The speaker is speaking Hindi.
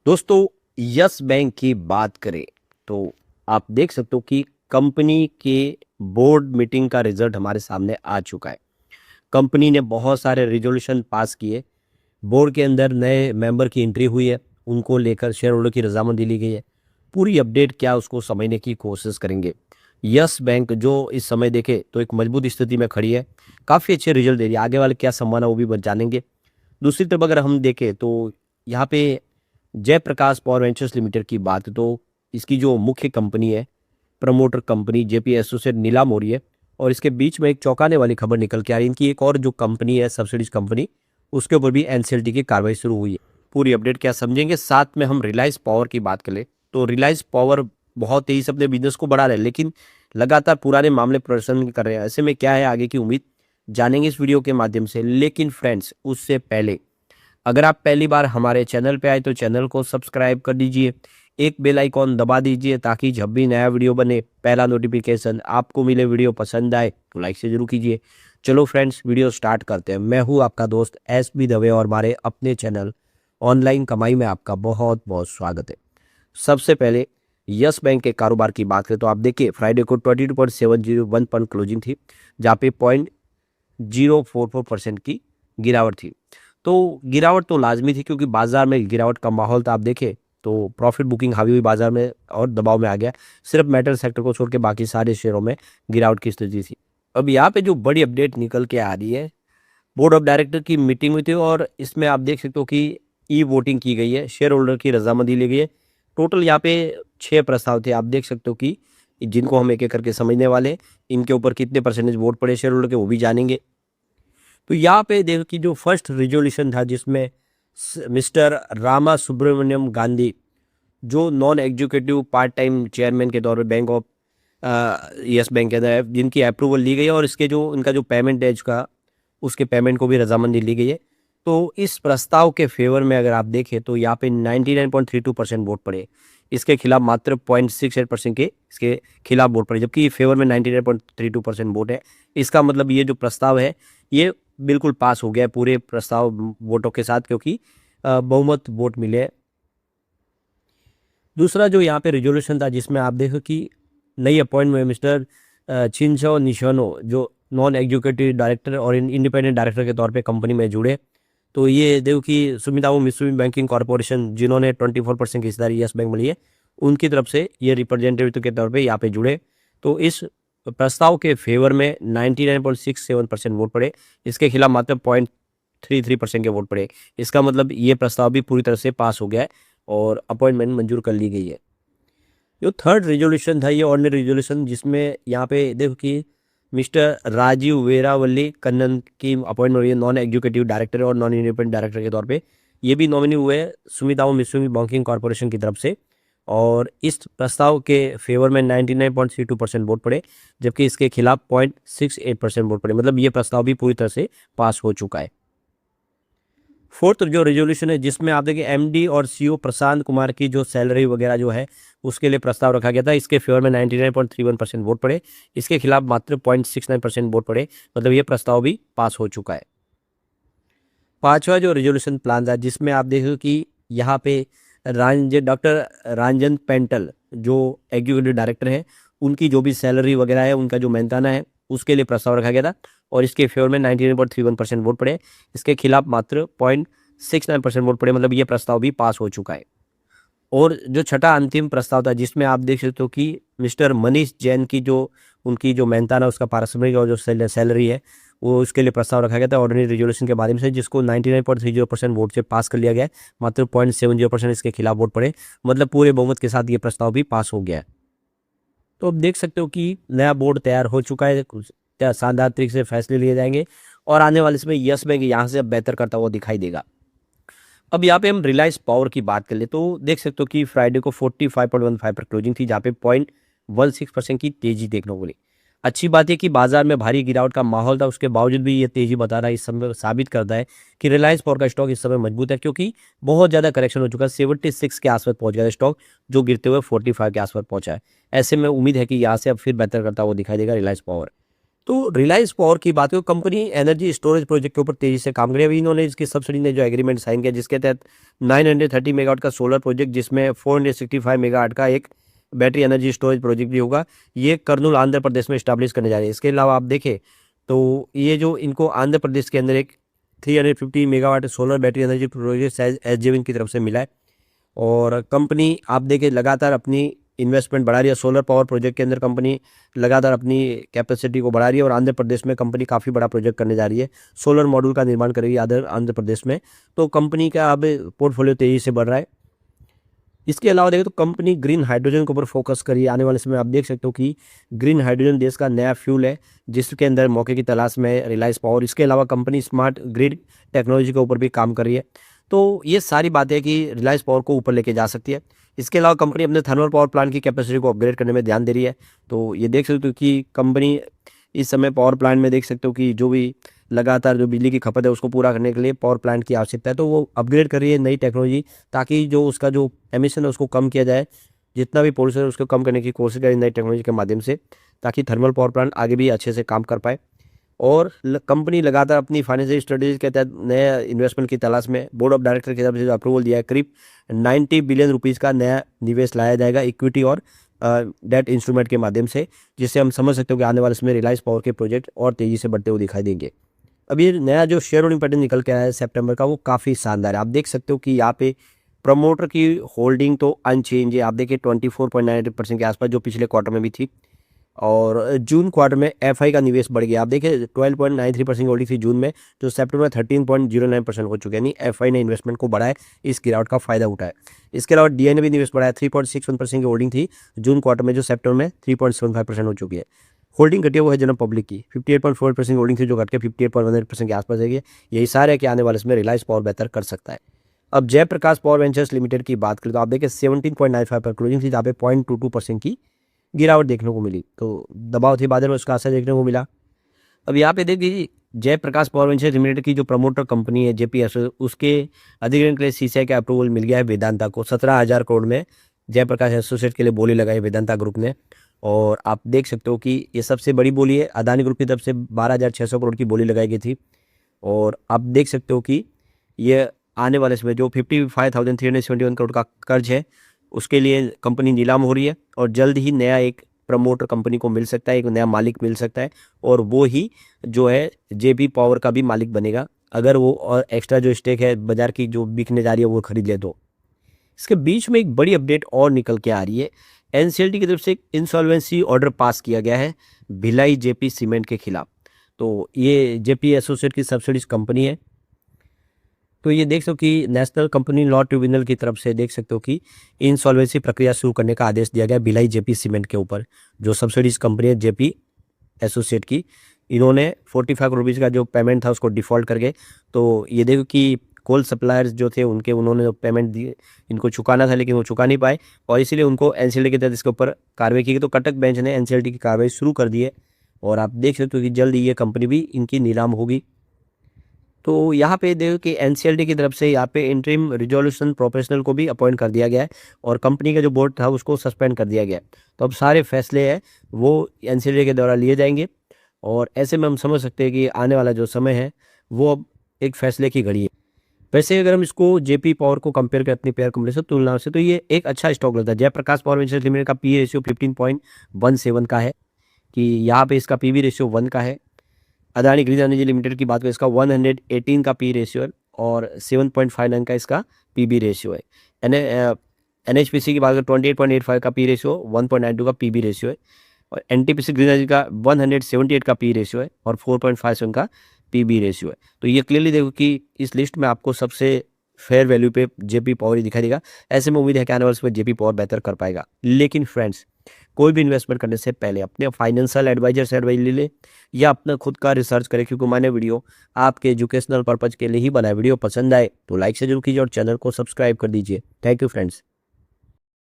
दोस्तों, यस बैंक की बात करें तो आप देख सकते हो कि कंपनी के बोर्ड मीटिंग का रिजल्ट हमारे सामने आ चुका है। कंपनी ने बहुत सारे रिजोल्यूशन पास किए। बोर्ड के अंदर नए मेंबर की एंट्री हुई है, उनको लेकर शेयर होल्डर की रजामंदी ली गई है। पूरी अपडेट क्या उसको समझने की कोशिश करेंगे। यस बैंक जो इस समय देखे तो एक मजबूत स्थिति में खड़ी है, काफ़ी अच्छे रिजल्ट दे रही है। आगे वाले क्या संभावना वो भी जानेंगे। दूसरी तरफ अगर हम देखें तो यहाँ पे जयप्रकाश पावर वेंचर्स लिमिटेड की बात तो इसकी जो मुख्य कंपनी है, प्रमोटर कंपनी जेपी एसोसिएट नीलाम हो रही है। और इसके बीच में एक चौंकाने वाली खबर निकल के आ रही है, इनकी एक और जो कंपनी है सब्सिडीज कंपनी, उसके ऊपर भी एनसीएलटी की कार्रवाई शुरू हुई है। पूरी अपडेट क्या समझेंगे। साथ में हम रिलायंस पावर की बात करें तो रिलायंस पावर बहुत तेजी से अपने बिजनेस को बढ़ा रहे हैं, लेकिन लगातार पुराने मामले प्रदर्शन कर रहे हैं। ऐसे में क्या है आगे की उम्मीद, जानेंगे इस वीडियो के माध्यम से। लेकिन फ्रेंड्स, उससे पहले अगर आप पहली बार हमारे चैनल पे आए तो चैनल को सब्सक्राइब कर दीजिए, एक बेल आइकॉन दबा दीजिए ताकि जब भी नया वीडियो बने पहला नोटिफिकेशन आपको मिले। वीडियो पसंद आए तो लाइक से जरूर कीजिए। चलो फ्रेंड्स, वीडियो स्टार्ट करते हैं। मैं हूं आपका दोस्त एस बी दवे और हमारे अपने चैनल ऑनलाइन कमाई में आपका बहुत बहुत स्वागत है। सबसे पहले यस बैंक के कारोबार की बात करें तो आप देखिए फ्राइडे को 22.701 पॉइंट क्लोजिंग थी, जहाँ पे 0.044% की गिरावट थी। तो गिरावट तो लाजमी थी क्योंकि बाजार में गिरावट का माहौल था। आप देखें तो प्रॉफिट बुकिंग हावी हुई बाजार में और दबाव में आ गया। सिर्फ मेटल सेक्टर को छोड़ के बाकी सारे शेयरों में गिरावट की स्थिति थी। अब यहाँ पे जो बड़ी अपडेट निकल के आ रही है, बोर्ड ऑफ डायरेक्टर की मीटिंग हुई थी और इसमें आप देख सकते हो कि ई वोटिंग की गई है, शेयर होल्डर की रजामंदी ली गई है। टोटल यहाँ पे 6 प्रस्ताव थे। आप देख सकते हो कि जिनको हम एक एक करके समझने वाले हैं। इनके ऊपर कितने परसेंटेज वोट पड़े शेयर होल्डर के वो भी जानेंगे। तो यहाँ पे देखो कि जो फर्स्ट रिजोल्यूशन था जिसमें मिस्टर रामा सुब्रमण्यम गांधी जो non executive part time chairman के तौर पे बैंक ऑफ यस बैंक के अंदर है, जिनकी अप्रूवल ली गई है और इसके जो इनका जो पेमेंट है इसका, उसके पेमेंट को भी रजामंदी ली गई है। तो इस प्रस्ताव के फेवर में अगर आप देखें तो यहाँ पे 99.32% वोट पड़े। इसके खिलाफ मात्र 0.68% के इसके खिलाफ वोट पड़े, जबकि फेवर में 99.32% वोट है। इसका मतलब ये जो प्रस्ताव है ये बिल्कुल पास हो गया है पूरे प्रस्ताव वोटों के साथ, क्योंकि बहुमत वोट मिले। दूसरा जो यहाँ पे रिजोल्यूशन था जिसमें आप देखो कि नई अपॉइंटमेंट मिस्टर चिंचो निशानो जो नॉन एग्जीक्यूटिव डायरेक्टर और इंडिपेंडेंट डायरेक्टर के तौर पे कंपनी में जुड़े। तो ये देखो कि सुमिताओ मित्सुबिशी बैंकिंग कॉर्पोरेशन जिन्होंने 24% की हिस्सेदारी यस बैंक में ली है, उनकी तरफ से ये रिप्रेजेंटेटिव के तौर पे यहाँ पे जुड़े। तो इस प्रस्ताव के फेवर में 99.67% वोट पड़े। इसके खिलाफ मात्र 0.33% के वोट पड़े। इसका मतलब ये प्रस्ताव भी पूरी तरह से पास हो गया है और अपॉइंटमेंट मंजूर कर ली गई है। जो थर्ड रिजोल्यूशन था ये ऑर्डिनरी रिजोल्यूशन, जिसमें यहाँ पे देखो कि मिस्टर राजीव वेरावली कन्नन की अपॉइंटमेंट हुई है नॉन एग्जीक्यूटिव डायरेक्टर और नॉन इंडिपेंडेंट डायरेक्टर के तौर पे। ये भी नॉमिनी हुए हैं सुमिताओ मित्सुबिशी बैंकिंग कॉर्पोरेशन की तरफ से। और इस प्रस्ताव के फेवर में 99.32% वोट पड़े, जबकि इसके खिलाफ 0.68% वोट पड़े। मतलब ये प्रस्ताव भी पूरी तरह से पास हो चुका है। फोर्थ जो रेजोल्यूशन है जिसमें आप देखिए एमडी और सीईओ प्रशांत कुमार की जो सैलरी वगैरह जो है उसके लिए प्रस्ताव रखा गया था। इसके फेवर में 99.31% वोट पड़े। इसके खिलाफ मात्र 0.69% वोट पड़े। मतलब ये प्रस्ताव भी पास हो चुका है। पांचवा जो रेजोल्यूशन प्लान था जिसमें आप देखो कि यहाँ पे डॉक्टर रंजन पेंटल जो एग्जीक्यूटिव डायरेक्टर है, उनकी जो भी सैलरी वगैरह है, उनका जो मेहनताना है, उसके लिए प्रस्ताव रखा गया था और इसके फेवर में 99.31% वोट पड़े। इसके खिलाफ मात्र 0.69% वोट पड़े। मतलब ये प्रस्ताव भी पास हो चुका है। और जो छठा अंतिम प्रस्ताव था जिसमें आप देख सकते हो कि मिस्टर मनीष जैन की जो उनकी जो मेहनताना उसका पारिश्रमिक और जो सैलरी है वो उसके लिए प्रस्ताव रखा गया था ऑर्डिनरी रेजोल्यूशन के माध्यम से, जिसको 99.30% वोट से पास कर लिया गया है। मात्र 0.70% इसके खिलाफ वोट पड़े। मतलब पूरे बहुमत के साथ ये प्रस्ताव भी पास हो गया है। तो अब देख सकते हो कि नया बोर्ड तैयार हो चुका है, शानदार तरीके से फैसले लिए जाएंगे और आने वाले समय यस बैंक यहाँ से अब बेहतर करता हुआ दिखाई देगा। अब यहाँ पे हम रिलायंस पावर की बात कर ले तो देख सकते हो कि फ्राइडे को 45.15 पर क्लोजिंग थी, जहाँ पे 0.16% की तेजी देखने को मिली। अच्छी बात है कि बाजार में भारी गिरावट का माहौल था, उसके बावजूद भी ये तेजी बता रहा है। इस समय साबित करता है कि रिलायंस पावर का स्टॉक इस समय मजबूत है, क्योंकि बहुत ज़्यादा करेक्शन हो चुका है। 76 के आसपास पहुंच गया है स्टॉक, जो गिरते हुए 45 के आसपास पहुंचा है। ऐसे में उम्मीद है कि यहाँ से अब फिर बेहतर करता हुआ दिखाई देगा रिलायंस पावर। तो रिलायंस पावर की बात करें, कंपनी एनर्जी स्टोरेज प्रोजेक्ट के ऊपर तेजी से काम कर रही है। अभी इन्होंने इसकी सब्सिडी ने जो एग्रीमेंट साइन किया, जिसके तहत 930 मेगावाट का सोलर प्रोजेक्ट, जिसमें 465 मेगावाट का एक बैटरी एनर्जी स्टोरेज प्रोजेक्ट भी होगा, ये कर्नूल आंध्र प्रदेश में स्टैब्लिश करने जा रही है। इसके अलावा आप देखें तो ये जो इनको आंध्र प्रदेश के अंदर एक 350 megawatt solar battery energy project SJVN की तरफ से मिला है। और कंपनी आप देखें लगातार अपनी इन्वेस्टमेंट बढ़ा रही है। सोलर पावर प्रोजेक्ट के अंदर कंपनी लगातार अपनी कैपेसिटी को बढ़ा रही है और आंध्र प्रदेश में कंपनी काफ़ी बड़ा प्रोजेक्ट करने जा रही है। सोलर मॉड्यूल का निर्माण करेगी आंध्र प्रदेश में। तो कंपनी का अब पोर्टफोलियो तेज़ी से बढ़ रहा है। इसके अलावा देखें तो कंपनी ग्रीन हाइड्रोजन के ऊपर फोकस करी है। आने वाले समय आप देख सकते हो कि ग्रीन हाइड्रोजन देश का नया फ्यूल है, जिसके अंदर मौके की तलाश में रिलायंस पावर। इसके अलावा कंपनी स्मार्ट ग्रिड टेक्नोलॉजी के ऊपर भी काम कर रही है। तो ये सारी बातें कि रिलायंस पावर को ऊपर लेके जा सकती है। इसके अलावा कंपनी अपने थर्मल पावर प्लांट की कैपेसिटी को अपग्रेड करने में ध्यान दे रही है। तो ये देख सकते हो कि कंपनी इस समय पावर प्लांट में देख सकते हो कि जो भी लगातार जो बिजली की खपत है उसको पूरा करने के लिए पावर प्लांट की आवश्यकता है, तो वो अपग्रेड कर रही है नई टेक्नोलॉजी, ताकि जो उसका जो एमिशन है उसको कम किया जाए। जितना भी पोल्यूशन है उसको कम करने की कोशिश करें नई टेक्नोलॉजी के माध्यम से, ताकि थर्मल पावर प्लांट आगे भी अच्छे से काम कर पाए। और कंपनी लगातार अपनी फाइनेंशियल स्ट्रेटेजी के तहत नए इन्वेस्टमेंट की तलाश में बोर्ड ऑफ डायरेक्टर की तरफ से जो अप्रूवल दिया है, करीब 90 बिलियन रुपीज़ का नया निवेश लाया जाएगा इक्विटी और डेट इंस्ट्रूमेंट के माध्यम से, जिससे हम समझ सकते हो कि आने वाले समय रिलायंस पावर के प्रोजेक्ट और तेज़ी से बढ़ते हुए दिखाई देंगे। अब ये नया जो शेयर होल्डिंग पैटर्न निकल के आया है सितंबर का, वो काफ़ी शानदार है। आप देख सकते हो कि यहाँ पे प्रमोटर की होल्डिंग तो अनचेंज है। आप देखिए 24.98% के आसपास, जो पिछले क्वार्टर में भी थी। और जून क्वार्टर में एफआई का निवेश बढ़ गया। आप देखिए 12.93% होल्डिंग थी जून में, जो सितंबर में 13.09% हो चुके हैं। यानी एफआई ने इन्वेस्टमेंट को बढ़ाया, इस गिरावट का फायदा उठाया। इसके अलावा डीआई ने भी निवेश बढ़ाया। 3.61% की होल्डिंग थी जून क्वार्टर में, जो सितंबर में 3.75% हो चुकी है। होल्डिंग घटी वो है जनरल पब्लिक की 58.4% होल्डिंग थी, जो घट के 58.18% के आसपास है। यही सारे है कि आने वाले इसमें रिलायंस पावर बेहतर कर सकता है। अब जयप्रकाश पावर वेंचर्स लिमिटेड की बात करें तो आप देखिए 17.95 पर क्लोजिंग थी, जहाँ पे 0.22% की गिरावट देखने को मिली। तो दबाव थी बाजार में, उसका असर देखने को मिला। अब यहाँ पे देखिए जयप्रकाश पावर वेंचर्स लिमिटेड की जो प्रमोटर कंपनी है जेपीएस, उसके अधिग्रहण के लिए सीसीआई का अप्रूवल मिल गया है वेदांता को। 17,000 करोड़ में जयप्रकाश एसोसिएट के लिए बोली लगाई वेदांता ग्रुप ने। और आप देख सकते हो कि ये सबसे बड़ी बोली है। अदानी ग्रुप की तरफ से 12,600 करोड़ की बोली लगाई गई थी। और आप देख सकते हो कि ये आने वाले समय जो 55,371 करोड़ का कर्ज है, उसके लिए कंपनी नीलाम हो रही है। और जल्द ही नया एक प्रमोटर कंपनी को मिल सकता है, एक नया मालिक मिल सकता है, और वो ही जो है जेपी पावर का भी मालिक बनेगा, अगर वो और एक्स्ट्रा जो स्टेक है बाजार की जो बिकने जा रही है वो खरीद ले तो। इसके बीच में एक बड़ी अपडेट और निकल के आ रही है। एनसीएलटी की तरफ से एक इंसॉल्वेंसी ऑर्डर पास किया गया है भिलाई जेपी सीमेंट के खिलाफ। तो ये जेपी एसोसिएट की सब्सिडीज कंपनी है। तो ये देख सकते हो कि नेशनल कंपनी लॉ ट्रिब्यूनल की तरफ से देख सकते हो कि इंसॉल्वेंसी प्रक्रिया शुरू करने का आदेश दिया गया भिलाई जेपी सीमेंट के ऊपर, जो सब्सिडीज कंपनी है जेपी एसोसिएट की। इन्होंने 45 करोड़ रुपीज़ का जो पेमेंट था उसको डिफ़ॉल्ट कर गए। तो ये देखो कि कोल सप्लायर्स जो थे उनके उन्होंने जो पेमेंट दी इनको चुकाना था, लेकिन वो चुका नहीं पाए, और इसीलिए उनको एनसीएलटी के तहत इसके ऊपर कार्रवाई की गई। तो कटक बेंच ने एनसीएलटी की कार्रवाई शुरू कर दी है, और आप देख सकते हो कि जल्द ये कंपनी भी इनकी नीलाम होगी। तो यहाँ पे देखो कि एनसीएलटी की तरफ से यहाँ पे इंटरिम रिजोल्यूशन प्रोफेशनल को भी अपॉइंट कर दिया गया है, और कंपनी का जो बोर्ड था उसको सस्पेंड कर दिया गया है। तो अब सारे फैसले हैं वो एनसीएलटी के द्वारा लिए जाएंगे, और ऐसे में हम समझ सकते हैं कि आने वाला जो समय है वो अब एक फैसले की घड़ी है। वैसे अगर हम इसको जेपी पावर को कंपेयर करें अपनी पेयर कंपनी से तुलना से, तो ये एक अच्छा स्टॉक लगता है। जयप्रकाश पावर वेंचर्स लिमिटेड का पी रेशियो 15.17 का है, कि यहाँ पे इसका पीवी रेशियो 1 का है। अदानी ग्रीन एनर्जी लिमिटेड की बात करें, इसका 118 का पी रेशियो है, और 7.59 का इसका पीबी रेशियो है। एनएचपीसी की बात करें 28.85 का पी रेशियो, 1.92 का पीबी रेशियो है। और एनटीपीसी ग्रीन एनर्जी का 178 का पी रेशियो है, और 4.57 का पीबी रेशियो है। तो ये क्लियरली देखो कि इस लिस्ट में आपको सबसे फेयर वैल्यू पे जेपी पावर ही दिखाई देगा। ऐसे में उम्मीद है कि आने वाले समय जेपी पावर बेहतर कर पाएगा। लेकिन फ्रेंड्स, कोई भी इन्वेस्टमेंट करने से पहले अपने फाइनेंशियल एडवाइजर से एडवाइस ले ले, या अपना खुद का रिसर्च करें, क्योंकि मैंने वीडियो आपके एजुकेशनल पर्पज के लिए ही बनाया। वीडियो पसंद आए तो लाइक से जरूर कीजिए और चैनल को सब्सक्राइब कर दीजिए। Thank you friends.